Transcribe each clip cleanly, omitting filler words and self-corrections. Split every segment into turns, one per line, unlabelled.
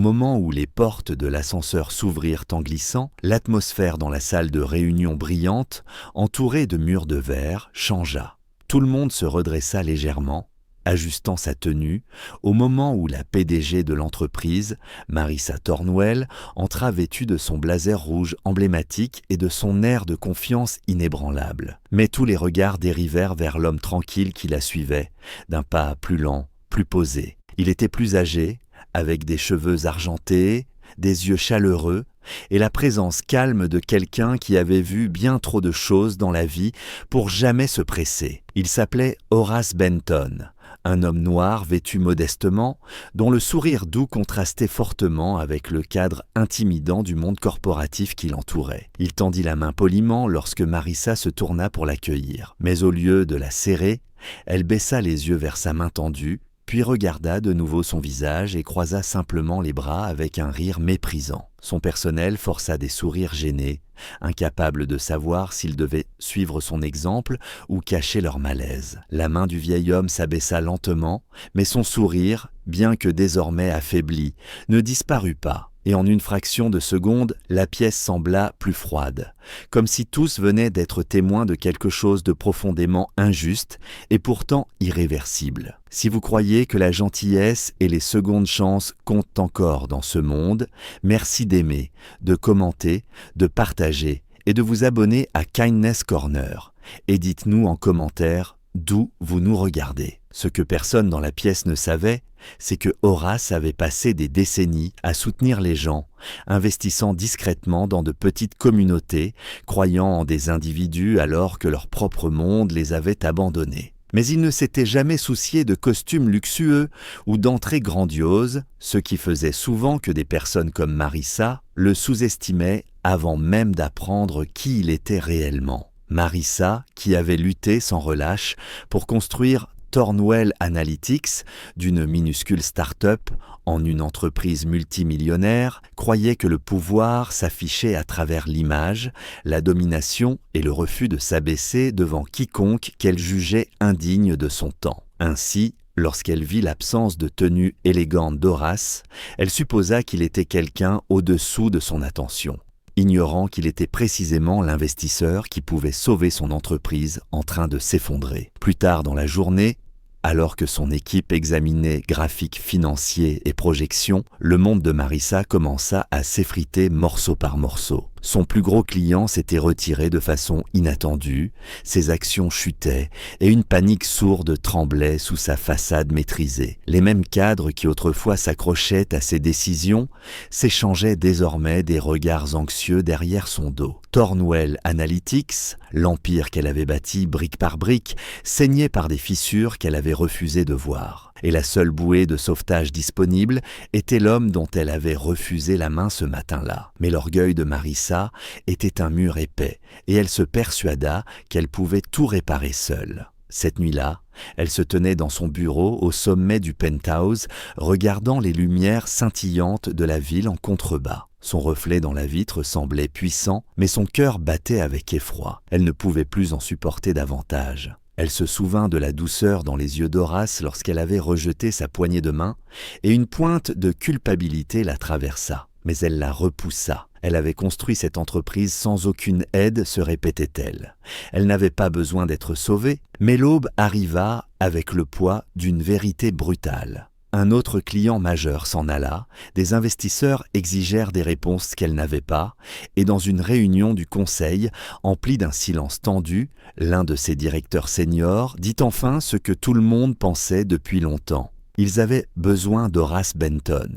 moment où les portes de l'ascenseur s'ouvrirent en glissant, l'atmosphère dans la salle de réunion brillante, entourée de murs de verre, changea. Tout le monde se redressa légèrement, ajustant sa tenue, au moment où la PDG de l'entreprise, Marissa Tornwell, entra vêtue de son blazer rouge emblématique et de son air de confiance inébranlable. Mais tous les regards dérivèrent vers l'homme tranquille qui la suivait, d'un pas plus lent, plus posé. Il était plus âgé, avec des cheveux argentés, des yeux chaleureux, et la présence calme de quelqu'un qui avait vu bien trop de choses dans la vie pour jamais se presser. Il s'appelait Horace Benton, un homme noir vêtu modestement, dont le sourire doux contrastait fortement avec le cadre intimidant du monde corporatif qui l'entourait. Il tendit la main poliment lorsque Marissa se tourna pour l'accueillir, mais au lieu de la serrer, elle baissa les yeux vers sa main tendue, puis regarda de nouveau son visage et croisa simplement les bras avec un rire méprisant. Son personnel força des sourires gênés, incapables de savoir s'ils devaient suivre son exemple ou cacher leur malaise. La main du vieil homme s'abaissa lentement, mais son sourire, bien que désormais affaibli, ne disparut pas. Et en une fraction de seconde, la pièce sembla plus froide, comme si tous venaient d'être témoins de quelque chose de profondément injuste et pourtant irréversible. Si vous croyez que la gentillesse et les secondes chances comptent encore dans ce monde, merci d'aimer, de commenter, de partager et de vous abonner à Kindness Corner. Et dites-nous en commentaire d'où vous nous regardez. Ce que personne dans la pièce ne savait, c'est que Horace avait passé des décennies à soutenir les gens, investissant discrètement dans de petites communautés, croyant en des individus alors que leur propre monde les avait abandonnés. Mais il ne s'était jamais soucié de costumes luxueux ou d'entrées grandioses, ce qui faisait souvent que des personnes comme Marissa le sous-estimaient avant même d'apprendre qui il était réellement. Marissa, qui avait lutté sans relâche pour construire Tornwell Analytics, d'une minuscule start-up en une entreprise multimillionnaire, croyait que le pouvoir s'affichait à travers l'image, la domination et le refus de s'abaisser devant quiconque qu'elle jugeait indigne de son temps. Ainsi, lorsqu'elle vit l'absence de tenue élégante d'Horace, elle supposa qu'il était quelqu'un au-dessous de son attention, ignorant qu'il était précisément l'investisseur qui pouvait sauver son entreprise en train de s'effondrer. Plus tard dans la journée, alors que son équipe examinait graphiques financiers et projections, le monde de Marissa commença à s'effriter morceau par morceau. Son plus gros client s'était retiré de façon inattendue, ses actions chutaient et une panique sourde tremblait sous sa façade maîtrisée. Les mêmes cadres qui autrefois s'accrochaient à ses décisions s'échangeaient désormais des regards anxieux derrière son dos. Tornwell Analytics, l'empire qu'elle avait bâti brique par brique, saignait par des fissures qu'elle avait refusé de voir. Et la seule bouée de sauvetage disponible était l'homme dont elle avait refusé la main ce matin-là. Mais l'orgueil de Marissa était un mur épais, et elle se persuada qu'elle pouvait tout réparer seule. Cette nuit-là, elle se tenait dans son bureau au sommet du penthouse, regardant les lumières scintillantes de la ville en contrebas. Son reflet dans la vitre semblait puissant, mais son cœur battait avec effroi. Elle ne pouvait plus en supporter davantage. Elle se souvint de la douceur dans les yeux d'Horace lorsqu'elle avait rejeté sa poignée de main, et une pointe de culpabilité la traversa. Mais elle la repoussa. Elle avait construit cette entreprise sans aucune aide, se répétait-elle. Elle n'avait pas besoin d'être sauvée, mais l'aube arriva avec le poids d'une vérité brutale. Un autre client majeur s'en alla, des investisseurs exigèrent des réponses qu'elle n'avait pas, et dans une réunion du conseil, emplie d'un silence tendu, l'un de ses directeurs seniors dit enfin ce que tout le monde pensait depuis longtemps. Ils avaient besoin d'Horace Benton.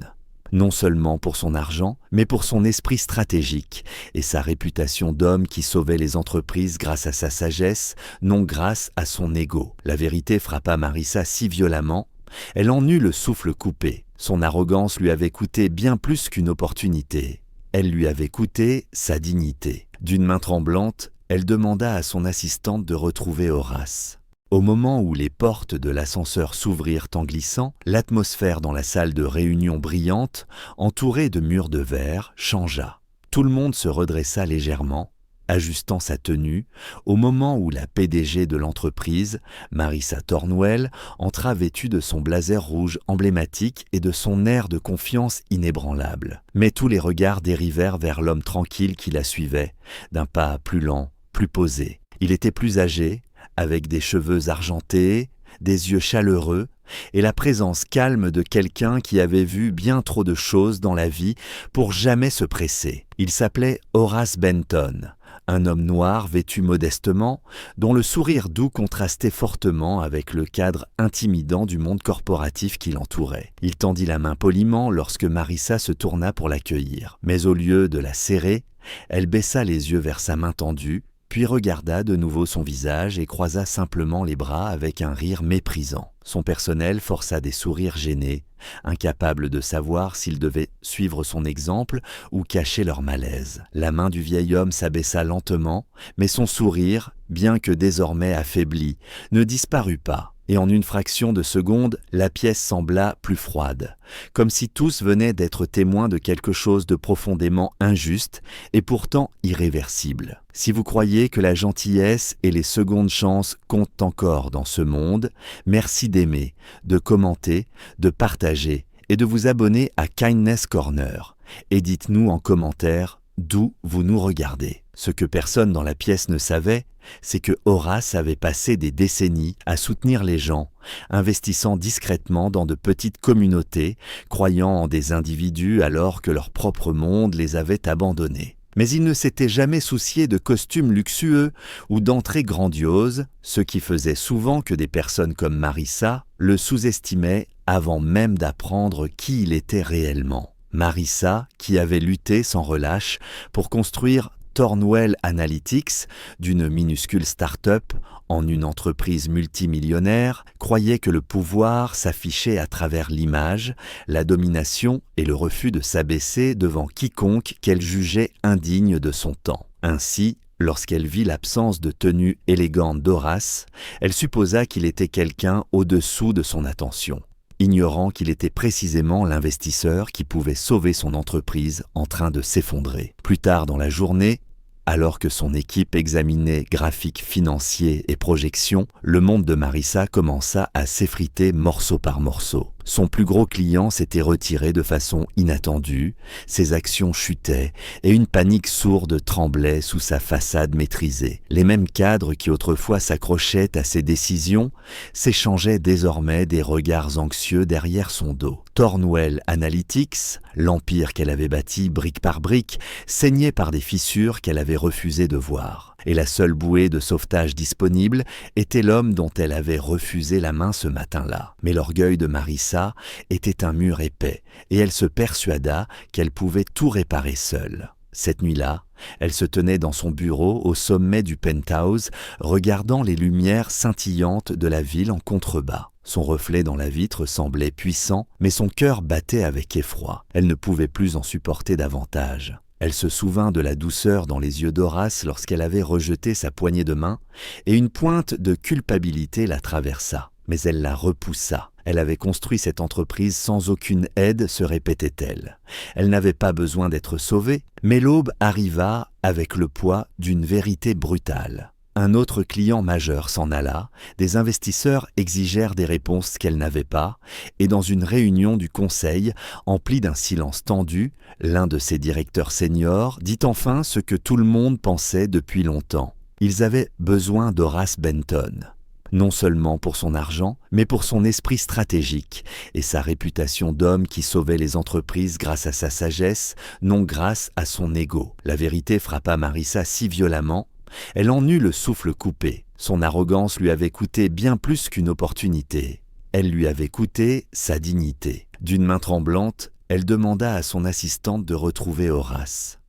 Non seulement pour son argent, mais pour son esprit stratégique et sa réputation d'homme qui sauvait les entreprises grâce à sa sagesse, non grâce à son ego. La vérité frappa Marissa si violemment, elle en eut le souffle coupé. Son arrogance lui avait coûté bien plus qu'une opportunité. Elle lui avait coûté sa dignité. D'une main tremblante, elle demanda à son assistante de retrouver Horace. Au moment où les portes de l'ascenseur s'ouvrirent en glissant, l'atmosphère dans la salle de réunion brillante, entourée de murs de verre, changea. Tout le monde se redressa légèrement, ajustant sa tenue, au moment où la PDG de l'entreprise, Marissa Tornwell, entra vêtue de son blazer rouge emblématique et de son air de confiance inébranlable. Mais tous les regards dérivèrent vers l'homme tranquille qui la suivait, d'un pas plus lent, plus posé. Il était plus âgé, avec des cheveux argentés, des yeux chaleureux, et la présence calme de quelqu'un qui avait vu bien trop de choses dans la vie pour jamais se presser. Il s'appelait Horace Benton, un homme noir vêtu modestement, dont le sourire doux contrastait fortement avec le cadre intimidant du monde corporatif qui l'entourait. Il tendit la main poliment lorsque Marissa se tourna pour l'accueillir, mais au lieu de la serrer, elle baissa les yeux vers sa main tendue, puis regarda de nouveau son visage et croisa simplement les bras avec un rire méprisant. Son personnel força des sourires gênés, incapables de savoir s'ils devaient suivre son exemple ou cacher leur malaise. La main du vieil homme s'abaissa lentement, mais son sourire, bien que désormais affaibli, ne disparut pas. Et en une fraction de seconde, la pièce sembla plus froide, comme si tous venaient d'être témoins de quelque chose de profondément injuste et pourtant irréversible. Si vous croyez que la gentillesse et les secondes chances comptent encore dans ce monde, merci d'aimer, de commenter, de partager et de vous abonner à Kindness Corner. Et dites-nous en commentaire d'où vous nous regardez. Ce que personne dans la pièce ne savait, c'est que Horace avait passé des décennies à soutenir les gens, investissant discrètement dans de petites communautés, croyant en des individus alors que leur propre monde les avait abandonnés. Mais il ne s'était jamais soucié de costumes luxueux ou d'entrées grandioses, ce qui faisait souvent que des personnes comme Marissa le sous-estimaient avant même d'apprendre qui il était réellement. Marissa, qui avait lutté sans relâche pour construire Tornwell Analytics, d'une minuscule start-up en une entreprise multimillionnaire, croyait que le pouvoir s'affichait à travers l'image, la domination et le refus de s'abaisser devant quiconque qu'elle jugeait indigne de son temps. Ainsi, lorsqu'elle vit l'absence de tenue élégante d'Horace, elle supposa qu'il était quelqu'un au-dessous de son attention, ignorant qu'il était précisément l'investisseur qui pouvait sauver son entreprise en train de s'effondrer. Plus tard dans la journée, alors que son équipe examinait graphiques financiers et projections, le monde de Marissa commença à s'effriter morceau par morceau. Son plus gros client s'était retiré de façon inattendue, ses actions chutaient et une panique sourde tremblait sous sa façade maîtrisée. Les mêmes cadres qui autrefois s'accrochaient à ses décisions s'échangeaient désormais des regards anxieux derrière son dos. Tornwell Analytics, l'empire qu'elle avait bâti brique par brique, saignait par des fissures qu'elle avait refusé de voir. Et la seule bouée de sauvetage disponible était l'homme dont elle avait refusé la main ce matin-là. Mais l'orgueil de Marissa était un mur épais, et elle se persuada qu'elle pouvait tout réparer seule. Cette nuit-là, elle se tenait dans son bureau au sommet du penthouse, regardant les lumières scintillantes de la ville en contrebas. Son reflet dans la vitre semblait puissant, mais son cœur battait avec effroi. Elle ne pouvait plus en supporter davantage. Elle se souvint de la douceur dans les yeux d'Horace lorsqu'elle avait rejeté sa poignée de main, et une pointe de culpabilité la traversa. Mais elle la repoussa. Elle avait construit cette entreprise sans aucune aide, se répétait-elle. Elle n'avait pas besoin d'être sauvée, mais l'aube arriva avec le poids d'une vérité brutale. Un autre client majeur s'en alla, des investisseurs exigèrent des réponses qu'elle n'avait pas, et dans une réunion du conseil, emplie d'un silence tendu, l'un de ses directeurs seniors dit enfin ce que tout le monde pensait depuis longtemps. Ils avaient besoin d'Horace Benton. Non seulement pour son argent, mais pour son esprit stratégique et sa réputation d'homme qui sauvait les entreprises grâce à sa sagesse, non grâce à son ego. La vérité frappa Marissa si violemment, elle en eut le souffle coupé. Son arrogance lui avait coûté bien plus qu'une opportunité. Elle lui avait coûté sa dignité. D'une main tremblante, elle demanda à son assistante de retrouver Horace.